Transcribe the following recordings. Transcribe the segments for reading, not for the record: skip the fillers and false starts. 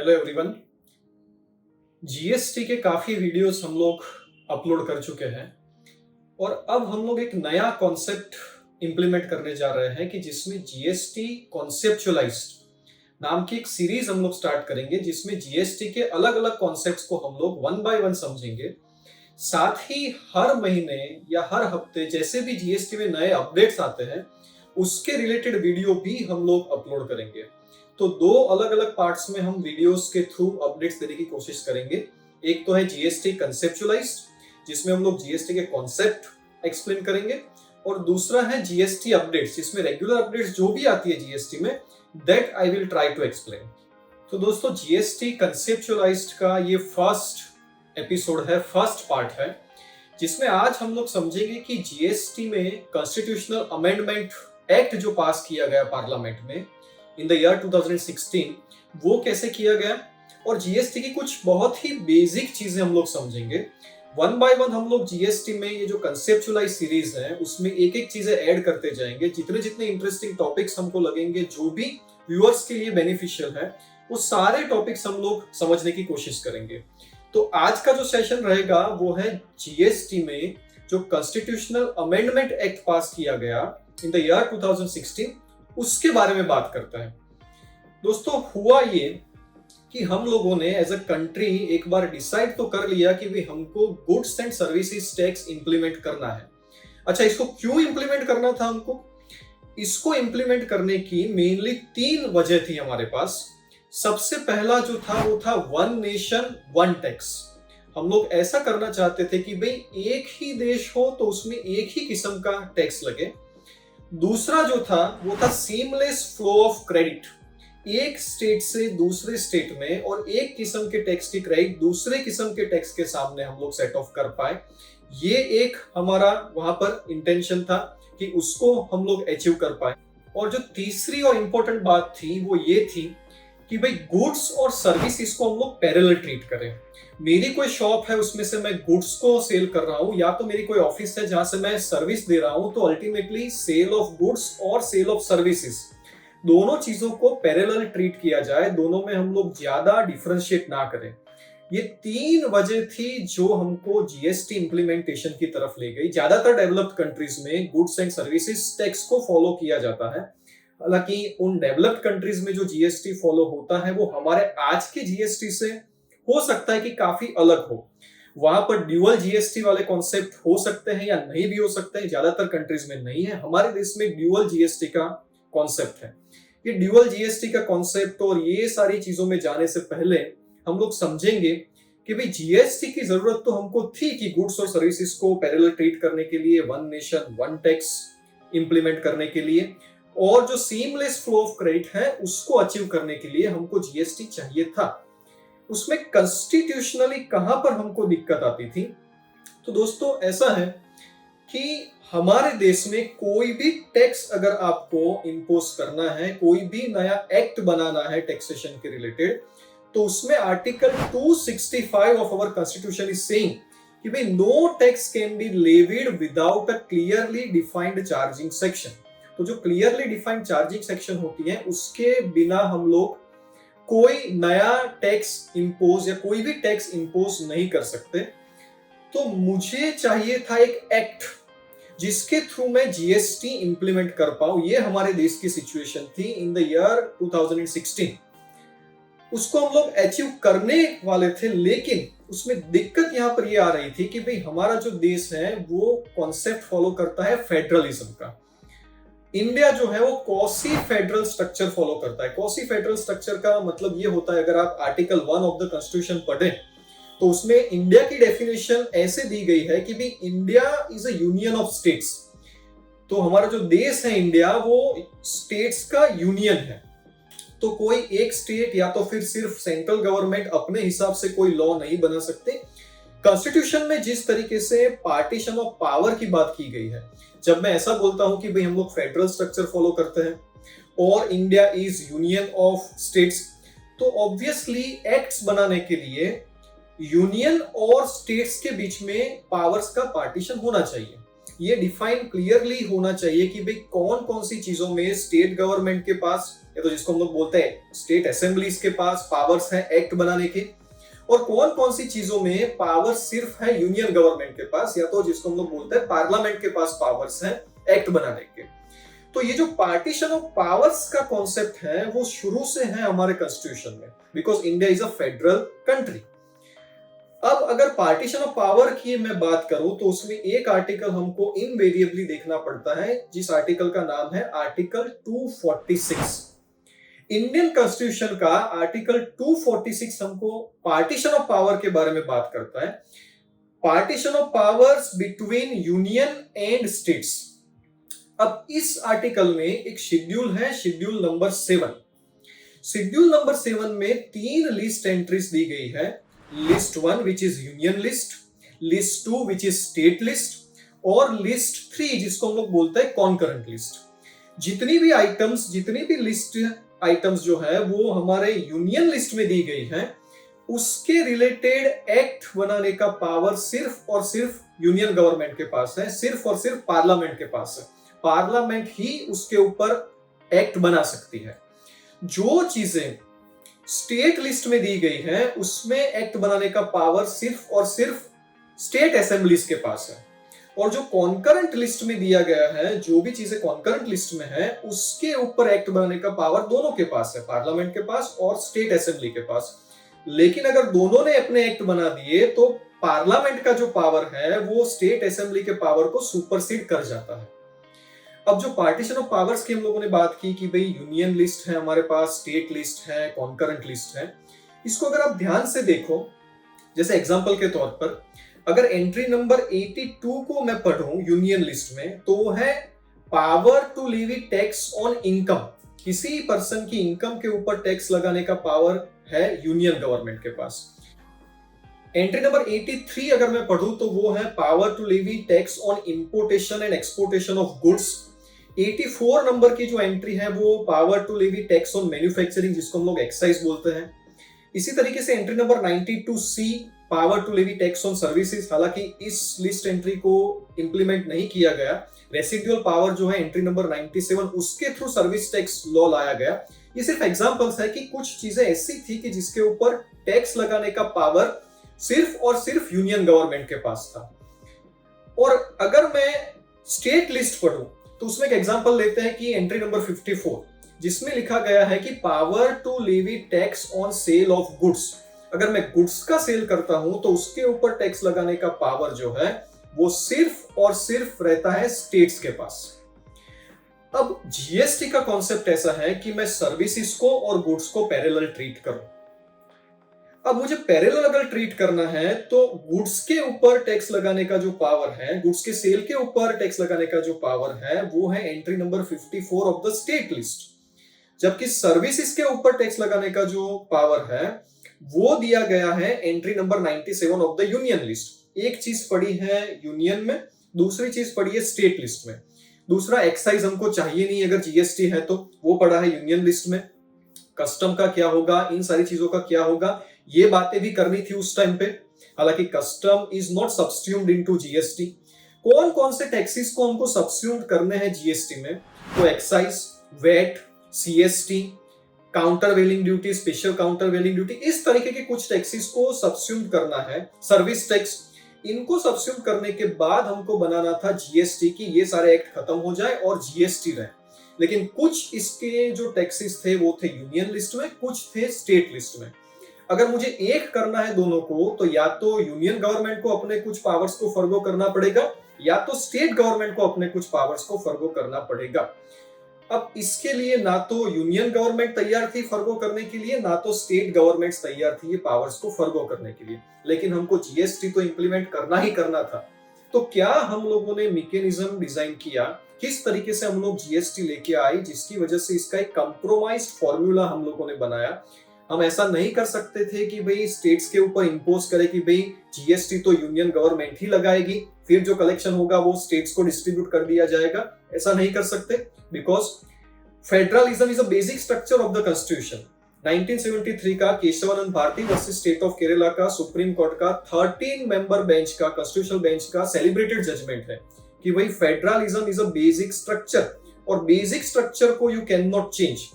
Hello everyone. GST के काफी videos हम लोग अपलोड कर चुके हैं और अब हम लोग एक नया कॉन्सेप्ट इंप्लीमेंट करने जा रहे हैं कि जिसमें जीएसटी कॉन्सेप्चुअलाइज्ड नाम की एक सीरीज हम लोग स्टार्ट करेंगे, जिसमें जीएसटी के अलग अलग कॉन्सेप्ट्स को हम लोग वन बाय वन समझेंगे। साथ ही हर महीने या हर हफ्ते जैसे भी जीएसटी में नए अपडेट्स आते हैं उसके रिलेटेड वीडियो भी हम लोग अपलोड करेंगे। तो दो अलग अलग पार्ट्स में हम वीडियोस के थ्रू अपडेट्स देने की कोशिश करेंगे। एक तो है जीएसटी कंसेप्चुअलाइज्ड, जिसमें हम लोग जीएसटी के कॉन्सेप्ट एक्सप्लेन करेंगे, और दूसरा है जीएसटी अपडेट्स, जिसमें रेगुलर अपडेट्स जो भी आती है जीएसटी में that I will try to explain. तो दोस्तों, जीएसटी कंसेप्चुअलाइज्ड का ये फर्स्ट एपिसोड है, फर्स्ट पार्ट है, जिसमें आज हम लोग समझेंगे कि जीएसटी में कॉन्स्टिट्यूशनल अमेंडमेंट एक्ट जो पास किया गया पार्लियामेंट में इन द ईयर 2016 वो कैसे किया गया, और जीएसटी की कुछ बहुत ही बेसिक चीजें हम लोग समझेंगे। वन बाय वन हम लोग जीएसटी में ये जो कंसेप्चुअलाइज सीरीज है उसमें एक एक चीजें ऐड करते जाएंगे। जितने जितने इंटरेस्टिंग टॉपिक्स हमको लगेंगे, जो भी व्यूअर्स के लिए बेनिफिशियल है, वो सारे टॉपिक्स हम लोग समझने की कोशिश करेंगे। तो आज का जो सेशन रहेगा वो है जीएसटी में जो कॉन्स्टिट्यूशनल अमेंडमेंट एक्ट पास किया गया इन द ईयर 2016 उसके बारे में बात करता है। दोस्तों, हुआ ये कि हम लोगों ने एज अ कंट्री एक बार डिसाइड तो कर लिया कि भाई हमको goods and services tax implement करना है। अच्छा, इसको क्यों इंप्लीमेंट करना था हमको? इसको इंप्लीमेंट करने की मेनली तीन वजह थी हमारे पास। सबसे पहला जो था वो था वन नेशन वन टैक्स। हम लोग ऐसा करना चाहते थे कि भाई एक ही देश हो तो उसमें एक ही किस्म का टैक्स लगे। दूसरा जो था वो था सीमलेस फ्लो ऑफ क्रेडिट, एक स्टेट से दूसरे स्टेट में और एक किस्म के टैक्स की क्रेडिट दूसरे किस्म के टैक्स के सामने हम लोग सेट ऑफ कर पाए। ये एक हमारा वहां पर इंटेंशन था कि उसको हम लोग अचीव कर पाए। और जो तीसरी और इंपॉर्टेंट बात थी वो ये थी कि भाई गुड्स और सर्विसेज को हम लोग पैरेलल ट्रीट करें। मेरी कोई शॉप है, उसमें से मैं गुड्स को सेल कर रहा हूं, या तो मेरी कोई ऑफिस है जहां से मैं सर्विस दे रहा हूं, तो अल्टीमेटली सेल ऑफ गुड्स और सेल ऑफ सर्विसेज दोनों चीजों को पैरेलल ट्रीट किया जाए, दोनों में हम लोग ज्यादा डिफरेंशिएट ना करें। ये तीन वजह थी जो हमको जीएसटी इंप्लीमेंटेशन की तरफ ले गई। ज्यादातर डेवलप्ड कंट्रीज में गुड्स एंड सर्विसेज टैक्स को फॉलो किया जाता है, हालांकि उन डेवलप्ड कंट्रीज में जो जीएसटी फॉलो होता है वो हमारे आज के जीएसटी से हो सकता है कि काफी अलग हो। वहां पर ड्यूअल जीएसटी वाले कॉन्सेप्ट हो सकते हैं या नहीं भी हो सकते हैं, ज्यादातर कंट्रीज में नहीं है। हमारे देश में ड्यूअल जीएसटी का कॉन्सेप्ट है। ये ड्यूअल जीएसटी का कॉन्सेप्ट और ये सारी चीजों में जाने से पहले हम लोग समझेंगे कि भाई जीएसटी की जरूरत तो हमको थी कि गुड्स और सर्विसेज को पैरेलल ट्रीट करने के लिए, one nation one tax implement करने के लिए, और जो सीमलेस फ्लो ऑफ क्रेडिट है उसको अचीव करने के लिए हमको जीएसटी चाहिए था। उसमें कॉन्स्टिट्यूशनली कहां पर हमको दिक्कत आती थी? तो दोस्तों, ऐसा है कि हमारे देश में कोई भी टैक्स अगर आपको इंपोज करना है, कोई भी नया एक्ट बनाना है टैक्सेशन के रिलेटेड, तो उसमें article 265 of our constitution is saying कि भाई no tax can be levied without a clearly defined charging section. तो जो क्लियरली डिफाइंड चार्जिंग सेक्शन होती है उसके बिना हम लोग कोई नया टैक्स इंपोज या कोई भी टैक्स इंपोज नहीं कर सकते। तो मुझे चाहिए था एक एक्ट जिसके थ्रू मैं जीएसटी इंप्लीमेंट कर पाऊं। ये हमारे देश की सिचुएशन थी इन द ईयर 2016। उसको हम लोग अचीव करने वाले थे, लेकिन उसमें दिक्कत यहां पर ये आ रही थी कि भाई हमारा जो देश है वो कॉन्सेप्ट फॉलो करता है फेडरलिज्म का। इंडिया जो है वो क्वासी फेडरल स्ट्रक्चर फॉलो करता है। क्वासी फेडरल स्ट्रक्चर का मतलब ये होता है, अगर आप आर्टिकल 1 ऑफ द कॉन्स्टिट्यूशन पढ़ें तो उसमें इंडिया की डेफिनेशन ऐसे दी गई है कि भी India is a union of states. तो हमारा जो देश है इंडिया वो स्टेट्स का यूनियन है। तो कोई एक स्टेट या तो फिर सिर्फ सेंट्रल गवर्नमेंट अपने हिसाब से कोई लॉ नहीं बना सकते। कॉन्स्टिट्यूशन में जिस तरीके से पार्टीशन ऑफ पावर की बात की गई है, जब मैं ऐसा बोलता हूं कि भाई हम लोग फेडरल स्ट्रक्चर फॉलो करते हैं और India is union of states, तो ऑब्वियसली एक्ट्स बनाने के लिए यूनियन और स्टेट्स के बीच में पावर्स का पार्टीशन होना चाहिए। ये डिफाइन क्लियरली होना चाहिए कि भाई कौन कौन सी चीजों में स्टेट गवर्नमेंट के पास या तो जिसको हम लोग बोलते हैं स्टेट असेंबलीज के पास पावर्स हैं एक्ट बनाने के, और कौन कौन सी चीजों में पावर सिर्फ है यूनियन गवर्नमेंट के पास, या तो जिसको हम लोग बोलते हैं पार्लियामेंट के पास पावर्स हैं एक्ट बनाने के। तो ये जो पार्टीशन ऑफ पावर्स का कॉन्सेप्ट है वो शुरू से है हमारे कॉन्स्टिट्यूशन में, because India is a federal country. अब अगर पार्टीशन ऑफ पावर की मैं बात करूं तो उसमें एक आर्टिकल हमको इनवेरिएबली देखना पड़ता है, जिस आर्टिकल का नाम है आर्टिकल 246। इंडियन कॉन्स्टिट्यूशन का आर्टिकल 246 हमको पार्टीशन ऑफ पावर के बारे में बात करता है, partition of powers between union and states. अब इस आर्टिकल में एक शेड्यूल है, शेड्यूल नंबर 7। शेड्यूल नंबर 7 में 3 लिस्ट एंट्रीज दी गई है। List 1 which is union list, list 2 which is state list, और लिस्ट 3 जिसको हम लोग बोलते हैं कॉन्करेंट लिस्ट। जितनी भी आइटम्स, जितनी भी लिस्ट आइटम्स जो है वो हमारे यूनियन लिस्ट में दी गई है, उसके रिलेटेड एक्ट बनाने का पावर सिर्फ और सिर्फ यूनियन गवर्नमेंट के पास है, सिर्फ और सिर्फ पार्लियामेंट के पास है। पार्लियामेंट ही उसके ऊपर एक्ट बना सकती है। जो चीजें स्टेट लिस्ट में दी गई है उसमें एक्ट बनाने का पावर सिर्फ और सिर्फ स्टेट असेंबलीज के पास है, और जो कॉन्करेंट लिस्ट में दिया गया है, जो भी चीजें कॉन्करेंट लिस्ट में है, उसके ऊपर एक्ट बनाने का पावर दोनों के पास है, पार्लियामेंट के पास और स्टेट असेंबली के पास। लेकिन अगर दोनों ने अपने एक्ट बना दिए तो पार्लियामेंट का जो पावर है वो स्टेट असेंबली के पावर को सुपरसीड कर जाता है। अब जो पार्टीशन ऑफ पावर्स की हम लोगों ने बात की कि भाई यूनियन लिस्ट है हमारे पास, स्टेट लिस्ट है, कॉन्करेंट लिस्ट है, इसको अगर आप ध्यान से देखो, जैसे एग्जांपल के तौर पर अगर एंट्री नंबर 82 को मैं पढ़ूं यूनियन लिस्ट में, तो वो है power to levy tax on income. किसी पर्सन की इनकम के ऊपर टैक्स लगाने का पावर है यूनियन गवर्नमेंट के पास। एंट्री नंबर 83 अगर मैं पढ़ूं तो वो है power to levy tax on importation and exportation of goods. 84 number की जो एंट्री है वो power to levy tax on manufacturing, जिसको हम लोग एक्साइज बोलते हैं। इसी तरीके से entry number 92C power to levy tax on services, हालांकि इस लिस्ट एंट्री को इंप्लीमेंट नहीं किया गया। रेसिडुअल पावर जो है एंट्री नंबर 97, उसके थ्रू सर्विस टैक्स लॉ लाया गया। ये सिर्फ एग्जांपल्स है कि कुछ चीजें ऐसी थी कि जिसके ऊपर टैक्स लगाने का पावर सिर्फ और सिर्फ यूनियन गवर्नमेंट के पास था। और अगर मैं स्टेट लिस्ट पढ़ूं तो उसमें एक एग्जांपल लेते हैं कि एंट्री नंबर 54, जिसमें लिखा गया है कि power to levy tax on sale of goods. अगर मैं गुड्स का सेल करता हूं तो उसके ऊपर टैक्स लगाने का पावर जो है वो सिर्फ और सिर्फ रहता है स्टेट्स के पास। अब जीएसटी का कॉन्सेप्ट ऐसा है कि मैं सर्विसेज को और गुड्स को पैरेलल ट्रीट करूं। अब मुझे पैरेलल अगर ट्रीट करना है तो गुड्स के ऊपर टैक्स लगाने का जो पावर है, गुड्स के सेल के ऊपर टैक्स लगाने का जो पावर है वो है entry number 54 of the state list. जबकि सर्विसेज के ऊपर टैक्स लगाने का जो पावर है वो दिया गया है entry number 97 of the union list. एक चीज पड़ी है यूनियन में, दूसरी चीज पड़ी है स्टेट लिस्ट में। दूसरा एक्साइज हमको चाहिए नहीं अगर जीएसटी है तो, वो पड़ा है यूनियन लिस्ट में। कस्टम का क्या होगा, इन सारी चीजों का क्या होगा, ये बातें भी करनी थी उस टाइम पे। हालांकि custom is not substitute into GST. कौन कौन से टैक्सेस को हमको सब्स्टिट्यूट करने हैं जीएसटी में, तो एक्साइज, वेट, सीएसटी, काउंटर वेलिंग ड्यूटी, स्पेशल काउंटर वेलिंग ड्यूटी, इस तरीके के कुछ टैक्सेस को सब्स्टिट्यूट करना है। सर्विस टैक्स, इनको सब्स्टिट्यूट करने के बाद हमको बनाना था जीएसटी की ये सारे एक्ट खत्म हो जाए और जीएसटी रहे। लेकिन कुछ इसके जो टैक्सेस थे वो थे यूनियन लिस्ट में, कुछ थे स्टेट लिस्ट में। अगर मुझे एक करना है दोनों को तो या तो यूनियन गवर्नमेंट को अपने कुछ पावर्स को फर्गो करना पड़ेगा या तो स्टेट गवर्नमेंट को अपने कुछ पावर्स को फर्गो करना पड़ेगा। अब इसके लिए ना तो यूनियन गवर्नमेंट तैयार थी फर्गो करने के लिए, ना तो स्टेट गवर्नमेंट्स तैयार थी ये पावर्स को फर्गो करने के लिए। लेकिन हमको जीएसटी तो इंप्लीमेंट करना ही करना था। तो क्या हम लोगों ने मैकेनिज्म डिजाइन किया, किस तरीके से हम लोग जीएसटी लेके आए, जिसकी वजह से इसका एक कंप्रोमाइज्ड फॉर्मूला हम लोगों ने बनाया। हम ऐसा नहीं कर सकते थे कि भाई स्टेट्स के ऊपर इंपोज करे कि भाई जीएसटी तो यूनियन गवर्नमेंट ही लगाएगी, फिर जो कलेक्शन होगा वो स्टेट्स को डिस्ट्रीब्यूट कर दिया जाएगा। ऐसा नहीं कर सकते, because federalism is a basic structure of the constitution. 1973 का Keshavananda Bharati versus state of Kerala का सुप्रीम कोर्ट का 13 मेंबर बेंच का, कॉन्स्टिट्यूशनल बेंच का सेलिब्रेटेड जजमेंट है कि भाई federalism is a basic structure, और बेसिक स्ट्रक्चर को यू कैन नॉट चेंज।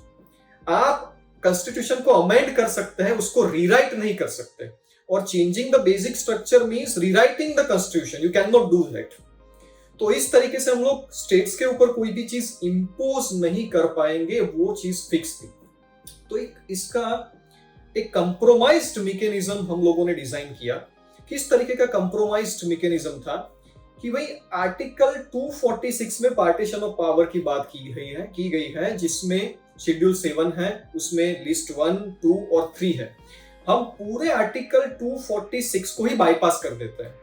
आप कॉन्स्टिट्यूशन को अमेंड कर सकते हैं, उसको रीराइट नहीं कर सकते। और changing the basic structure means rewriting the constitution, you can not do that. तो इस तरीके से हम लोग स्टेट्स के ऊपर कोई भी चीज इंपोज नहीं कर पाएंगे, वो चीज फिक्स थी। तो इसका एक कंप्रोमाइज्ड मैकेनिज्म हम लोगों ने डिजाइन किया। किस तरीके का कंप्रोमाइज्ड मैकेनिज्म था कि भाई आर्टिकल 246 में पार्टीशन ऑफ पावर की बात की गई है, जिसमें शेड्यूल 7 है, उसमें लिस्ट 1, 2 और 3 है। हम पूरे आर्टिकल 246 को ही बाईपास कर देते हैं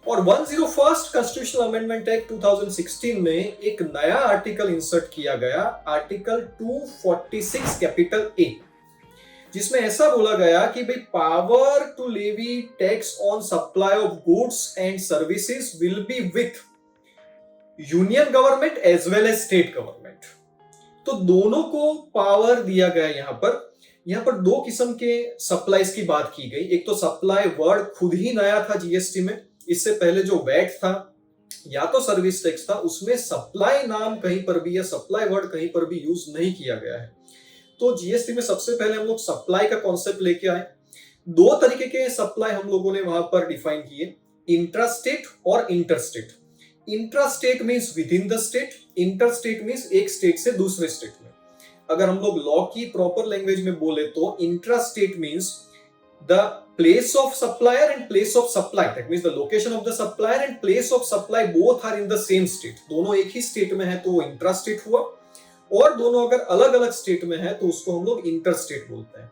और 101st कॉन्स्टिट्यूशनल अमेंडमेंट एक्ट 2016 में एक नया आर्टिकल इंसर्ट किया गया, आर्टिकल 246 कैपिटल ए, जिसमें ऐसा बोला गया कि भाई power to levy tax on supply of goods and services will be with union government as well as state government. तो दोनों को पावर दिया गया। यहाँ पर दो किस्म के सप्लाईज की बात की गई। एक तो सप्लाई वर्ड खुद ही नया था जीएसटी में, इससे पहले जो वैट था या तो सर्विस टैक्स था, उसमें सप्लाई नाम कहीं पर भी या सप्लाई वर्ड कहीं पर भी यूज नहीं किया गया है। तो जीएसटी में सबसे पहले हम लोग सप्लाई का कॉन्सेप्ट लेके आए। दो तरीके के सप्लाई हम लोगों ने वहां पर डिफाइन किए, इंट्रास्टेट और interstate. Intrastate means with in the state, interstate means एक स्टेट से दूसरे स्टेट में। अगर हम लोग लॉ की प्रॉपर लैंग्वेज में बोले तो intrastate means the place of supplier and place of supply, that means the location of the supplier and place of supply both are in the same state. दोनों एक ही स्टेट में है तो वो इंट्रास्टेट हुआ, और दोनों अगर अलग अलग स्टेट में है तो उसको हम लोग इंटरस्टेट बोलते हैं।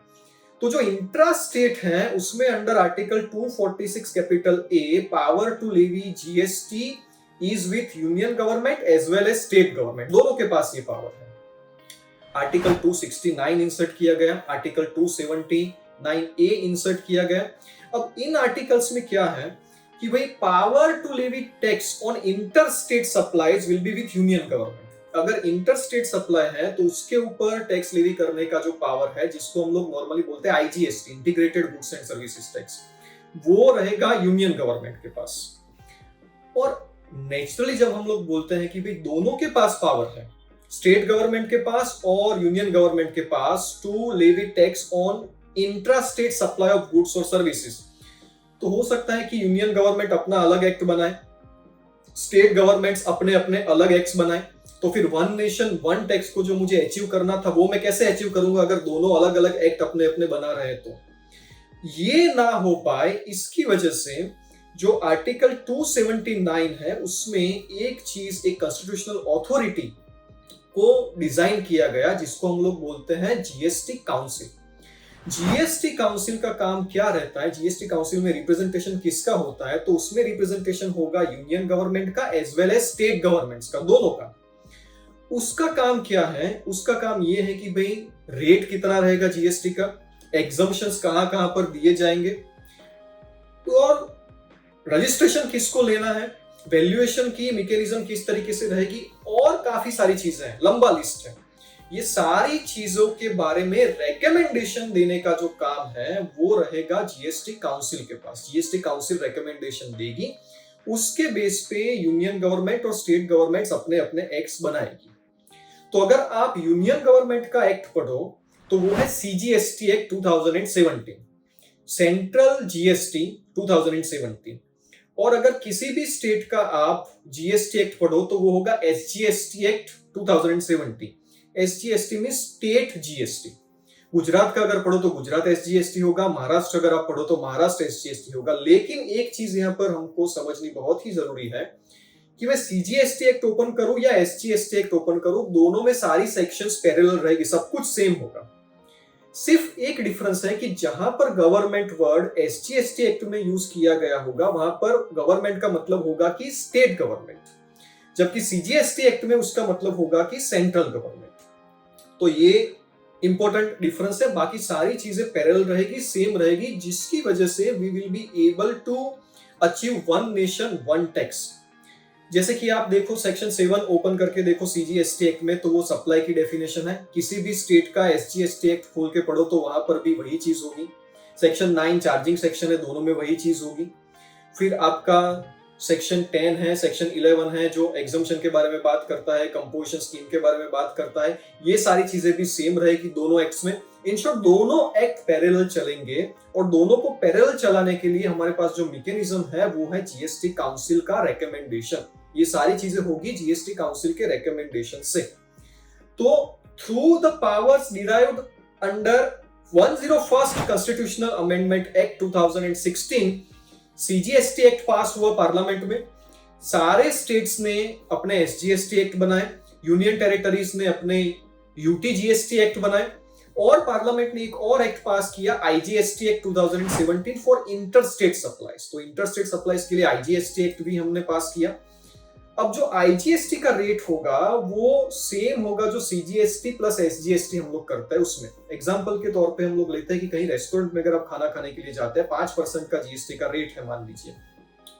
तो जो इंट्रास्टेट है उसमें under article 246 capital A power to levy GST is with union government as well as state government, दोनों के पास ये पावर है। आर्टिकल 269 इंसर्ट किया गया, आर्टिकल 279 ए इंसर्ट किया गया। अब इन आर्टिकल्स में क्या है कि भाई power to levy tax on interstate supplies will be with union government. अगर इंटरस्टेट सप्लाई है तो उसके ऊपर टैक्स लेवी करने का जो पावर है, जिसको हम लोग नॉर्मली बोलते हैं IGST, integrated goods and services tax, वो रहेगा यूनियन गवर्नमेंट के पास। और नेचुरली जब हम लोग बोलते हैं कि भाई दोनों के पास पावर है, स्टेट गवर्नमेंट के पास और यूनियन गवर्नमेंट के पास, to levy tax on intrastate supply of goods और सर्विसेज, तो हो सकता है कि यूनियन गवर्नमेंट अपना अलग एक्ट बनाए, स्टेट गवर्नमेंट्स अपने अपने अलग एक्ट्स बनाए। तो फिर वन नेशन वन टैक्स को जो मुझे अचीव करना था वो मैं कैसे अचीव करूंगा अगर दोनों अलग अलग एक्ट अपने अपने बना रहे? तो ये ना हो पाए, इसकी वजह से जो आर्टिकल 279 है उसमें एक चीज, एक कॉन्स्टिट्यूशनल अथॉरिटी को डिजाइन किया गया जिसको हम लोग बोलते हैं जीएसटी काउंसिल। जीएसटी काउंसिल का काम क्या रहता है? जीएसटी काउंसिल में रिप्रेजेंटेशन किसका होता है? तो उसमें रिप्रेजेंटेशन होगा यूनियन गवर्नमेंट का as well as state governments का, दोनों का। उसका काम क्या है? उसका काम यह है कि भाई रेट कितना रहेगा जीएसटी का, एग्जम्पशंस कहां कहां पर दिए जाएंगे, और रजिस्ट्रेशन किसको लेना है, वैल्यूएशन की मैकेनिज्म किस तरीके से रहेगी, और काफी सारी चीजें हैं, लंबा लिस्ट है। ये सारी चीजों के बारे में रेकमेंडेशन देने का जो काम है वो रहेगा जीएसटी काउंसिल के पास। जीएसटी काउंसिल रेकमेंडेशन देगी, उसके बेस पे यूनियन गवर्नमेंट और स्टेट गवर्नमेंट्स अपने अपने एक्ट्स बनाएगी। तो अगर आप यूनियन गवर्नमेंट का एक्ट पढ़ो तो वो है सीजीएसटी एक्ट 2017, सेंट्रल जीएसटी 2017। और अगर किसी भी स्टेट का आप जीएसटी एक्ट पढ़ो तो वो होगा एसजीएसटी एक्ट 2017। एसजीएसटी में स्टेट जीएसटी। गुजरात का अगर पढ़ो तो गुजरात एसजीएसटी होगा, महाराष्ट्र अगर आप पढ़ो तो महाराष्ट्र एसजीएसटी होगा। लेकिन एक चीज यहां पर हमको समझनी बहुत ही जरूरी है कि मैं सीजीएसटी एक्ट ओपन करूं या एसजीएसटी एक्ट ओपन करूं, दोनों में सारी सेक्शंस पैरेलल रहेगी, सब कुछ सेम होगा। सिर्फ एक डिफरेंस है कि जहां पर गवर्नमेंट वर्ड एसजीएसटी एक्ट में यूज किया गया होगा वहां पर गवर्नमेंट का मतलब होगा कि स्टेट गवर्नमेंट, जबकि सीजीएसटी एक्ट में उसका मतलब होगा कि सेंट्रल गवर्नमेंट। तो ये इंपॉर्टेंट डिफरेंस है, बाकी सारी चीजें पैरेलल रहेगी, सेम रहेगी, जिसकी वजह से we will be able to achieve one nation one tax. जैसे कि आप देखो सेक्शन 7 ओपन करके देखो सीजीएसटी एक्ट में, तो वो सप्लाई की डेफिनेशन है। किसी भी स्टेट का एसजीएसटी एक्ट खोल के पढ़ो तो वहां पर भी वही चीज होगी। सेक्शन 9 चार्जिंग सेक्शन है, दोनों में वही चीज होगी। फिर आपका सेक्शन 10 है, सेक्शन 11 है जो एग्जम्पशन के बारे में बात करता है, कंपोजिशन स्कीम के बारे में बात करता है, ये सारी चीजें भी सेम रहेगी दोनों एक्ट्स में। इन शॉर्ट दोनों एक्ट पैरेलल चलेंगे और दोनों को पैरेलल चलाने के लिए हमारे पास जो मैकेनिज्म है वो है जीएसटी काउंसिल का रिकमेंडेशन। ये सारी चीजें होगी जीएसटी काउंसिल के रिकमेंडेशन से। तो through the powers derived under 101st constitutional amendment act 2016 CGST act पास हुआ पार्लियामेंट में। सारे स्टेट्स ने अपने एसजीएसटी एक्ट बनाए, यूनियन टेरिटरीज ने अपने यूटीजीएसटी एक्ट बनाए और पार्लियामेंट ने एक और एक्ट पास किया IGST act 2017 for interstate supplies. तो इंटरस्टेट सप्लाईज के लिए आईजीएसटी एक्ट भी हमने पास किया। अब जो आईजीएसटी का रेट होगा वो सेम होगा जो सीजीएसटी प्लस एसजीएसटी हम लोग करते हैं उसमें। एग्जांपल के तौर पे हम लोग लेते हैं कि कहीं रेस्टोरेंट में अगर आप खाना खाने के लिए जाते हैं 5% का जीएसटी का रेट है मान लीजिए,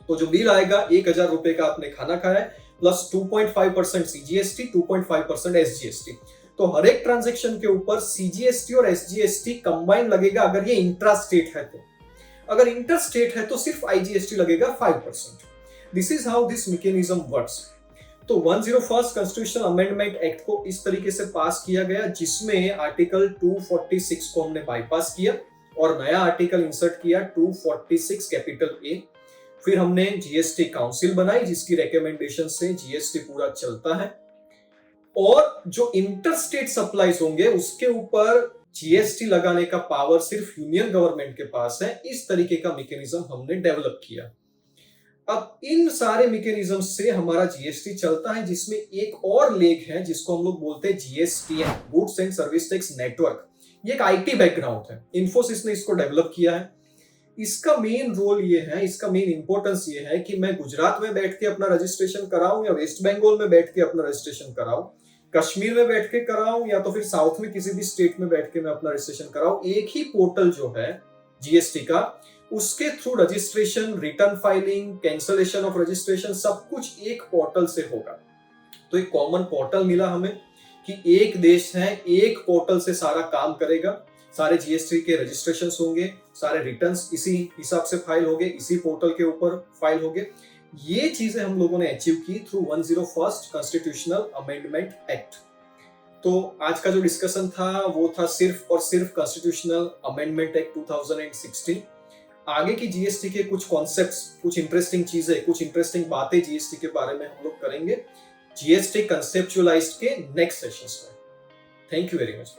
तो जो बिल आएगा 1000 रुपए का आपने खाना खाया है प्लस 2.5% सीजीएसटी 2.5% एसजीएसटी। तो हर एक ट्रांजेक्शन के ऊपर सीजीएसटी और एसजीएसटी कंबाइन लगेगा अगर ये इंट्रा स्टेट है तो। अगर इंटर स्टेट है तो सिर्फ आईजीएसटी लगेगा 5%। This is how this mechanism works. तो 101st कॉन्स्टिट्यूशनल अमेंडमेंट एक्ट को इस तरीके से पास किया गया जिसमें आर्टिकल 246 को हमने बाईपास किया और नया आर्टिकल इंसर्ट किया 246 कैपिटल ए। फिर हमने जीएसटी काउंसिल बनाई जिसकी रिकमेंडेशन से जीएसटी पूरा चलता है और जो इंटरस्टेट सप्लाईज होंगे उसके ऊपर जीएसटी लगाने का पावर सिर्फ यूनियन गवर्नमेंट के पास है। इस तरीके का मैकेनिज्म हमने डेवलप किया। अब इन सारे मैकेनिज्म से हमारा जीएसटी चलता है जिसमें एक और लेग है जिसको हम लोग बोलते हैं GSTN, goods and service tax network. ये एक आईटी बैकग्राउंड है, इन्फोसिस ने इसको डेवलप किया है। इसका मेन रोल ये है, इसका मेन इंपॉर्टेंस ये है कि मैं गुजरात में बैठ के अपना रजिस्ट्रेशन कराऊं या वेस्ट बंगाल में बैठ के अपना रजिस्ट्रेशन कराऊं, कश्मीर में बैठ के कराऊं या तो फिर साउथ में किसी भी स्टेट में बैठ के मैं अपना रजिस्ट्रेशन कराऊं, एक ही पोर्टल जो है जीएसटी का उसके through registration, return filing, cancellation of registration सब कुछ एक पोर्टल से होगा। तो एक कॉमन पोर्टल मिला हमें कि एक देश है, एक पोर्टल से सारा काम करेगा, सारे जीएसटी के रजिस्ट्रेशंस होंगे, सारे रिटर्न्स इसी हिसाब से फाइल होंगे, इसी पोर्टल के ऊपर फाइल होंगे। ये चीजें हम लोगों ने अचीव की through 101st constitutional amendment act. तो आज का जो डिस्कशन था वो था सिर्फ और सिर्फ कॉन्स्टिट्यूशनल अमेंडमेंट एक्ट 2016। आगे की जीएसटी के कुछ कॉन्सेप्ट्स, कुछ इंटरेस्टिंग चीजें, कुछ इंटरेस्टिंग बातें जीएसटी के बारे में हम लोग करेंगे जीएसटी कंसेप्चुअलाइज्ड के नेक्स्ट सेशंस में। Thank you very much.